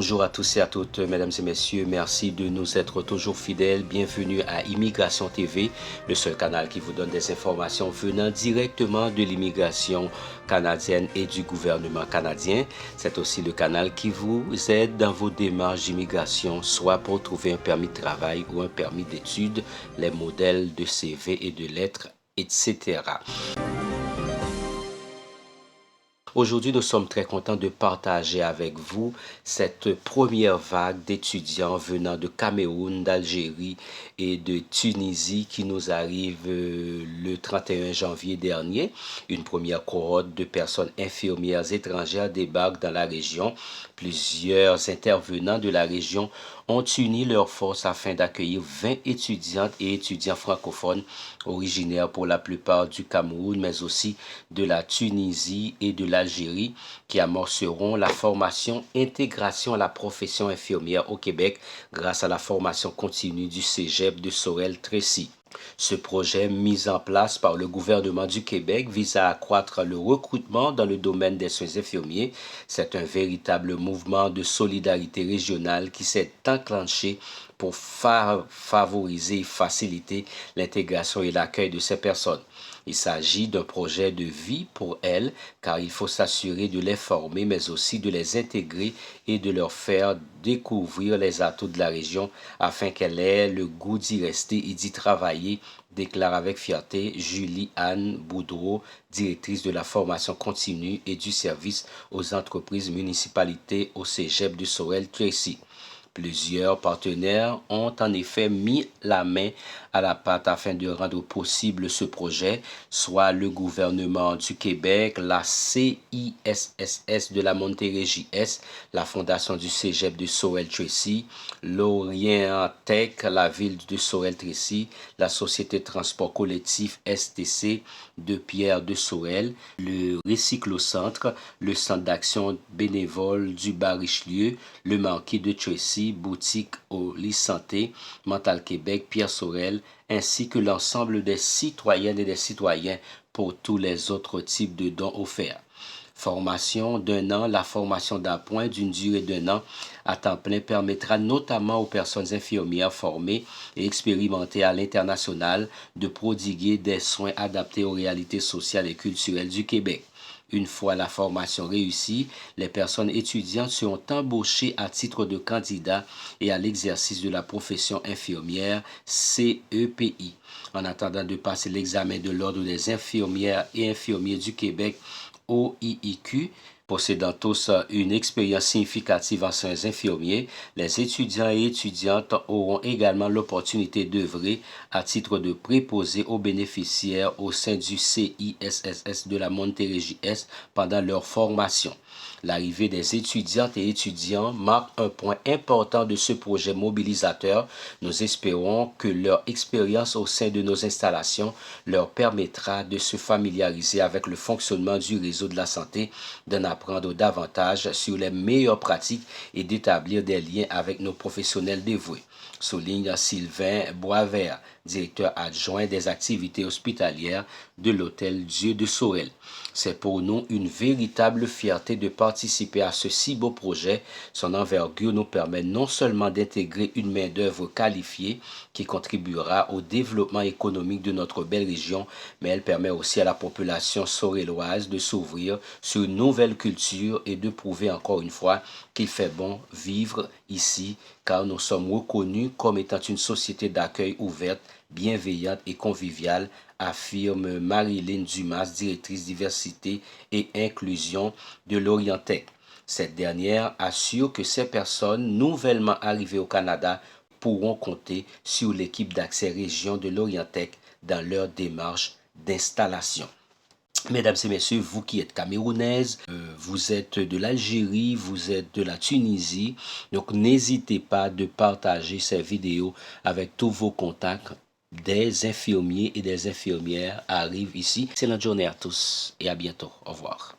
Bonjour à tous et à toutes, mesdames et messieurs. Merci de nous être toujours fidèles. Bienvenue à Immigration TV, le seul canal qui vous donne des informations venant directement de l'immigration canadienne et du gouvernement canadien. C'est aussi le canal qui vous aide dans vos démarches d'immigration, soit pour trouver un permis de travail ou un permis d'études, les modèles de CV et de lettres, etc. Aujourd'hui, nous sommes très contents de partager avec vous cette première vague d'étudiants venant de Cameroun, d'Algérie et de Tunisie qui nous arrive le 31 janvier dernier. Une première cohorte de personnes infirmières étrangères débarque dans la région. Plusieurs intervenants de la région ont uni leurs forces afin d'accueillir 20 étudiantes et étudiants francophones originaires pour la plupart du Cameroun, mais aussi de la Tunisie et de l'Algérie, qui amorceront la formation intégration à la profession infirmière au Québec grâce à la formation continue du Cégep de Sorel-Tracy. Ce projet, mis en place par le gouvernement du Québec, vise à accroître le recrutement dans le domaine des soins infirmiers. C'est un véritable mouvement de solidarité régionale qui s'est enclenché pour favoriser et faciliter l'intégration et l'accueil de ces personnes. Il s'agit d'un projet de vie pour elles, car il faut s'assurer de les former, mais aussi de les intégrer et de leur faire découvrir les atouts de la région afin qu'elles aient le goût d'y rester et d'y travailler, déclare avec fierté Julie-Anne Boudreau, directrice de la formation continue et du service aux entreprises municipalités au Cégep de Sorel-Tracy. Plusieurs partenaires ont en effet mis la main à la pâte afin de rendre possible ce projet, soit le gouvernement du Québec, la CISSS de la Montérégie-Est, la Fondation du Cégep de Sorel-Tracy, l'Orient Tech, la ville de Sorel-Tracy, la Société de transport collectif STC de Pierre de Sorel, le Recyclocentre, le Centre d'action bénévole du Bas-Richelieu, le Marquis de Tracy, boutique au Lit Santé, Mental Québec, Pierre Sorel, ainsi que l'ensemble des citoyennes et des citoyens pour tous les autres types de dons offerts. Formation d'un an, la formation d'appoint d'une durée d'un an à temps plein permettra notamment aux personnes infirmières formées et expérimentées à l'international de prodiguer des soins adaptés aux réalités sociales et culturelles du Québec. Une fois la formation réussie, les personnes étudiantes seront embauchées à titre de candidats et à l'exercice de la profession infirmière CEPI. En attendant de passer l'examen de l'Ordre des infirmières et infirmiers du Québec OIIQ, possédant tous une expérience significative en soins infirmiers, les étudiants et étudiantes auront également l'opportunité d'œuvrer à titre de préposés aux bénéficiaires au sein du CISSS de la Montérégie-Est pendant leur formation. L'arrivée des étudiantes et étudiants marque un point important de ce projet mobilisateur. Nous espérons que leur expérience au sein de nos installations leur permettra de se familiariser avec le fonctionnement du réseau de la santé, d'en apprendre davantage sur les meilleures pratiques et d'établir des liens avec nos professionnels dévoués, souligne Sylvain Boisvert, directeur adjoint des activités hospitalières de l'Hôtel Dieu de Sorel. C'est pour nous une véritable fierté de participer à ce si beau projet. Son envergure nous permet non seulement d'intégrer une main-d'œuvre qualifiée qui contribuera au développement économique de notre belle région, mais elle permet aussi à la population soreloise de s'ouvrir sur une nouvelle culture et de prouver encore une fois qu'il fait bon vivre ici, car nous sommes reconnus comme étant une société d'accueil ouverte, bienveillante et conviviale, affirme Marilyn Dumas, directrice diversité et inclusion de l'Orientec. Cette dernière assure que ces personnes nouvellement arrivées au Canada pourront compter sur l'équipe d'accès région de l'Orientec dans leur démarche d'installation. Mesdames et messieurs, vous qui êtes camerounaises, vous êtes de l'Algérie, vous êtes de la Tunisie, donc n'hésitez pas de partager ces vidéos avec tous vos contacts. Des infirmiers et des infirmières arrivent ici. Excellente journée à tous et à bientôt. Au revoir.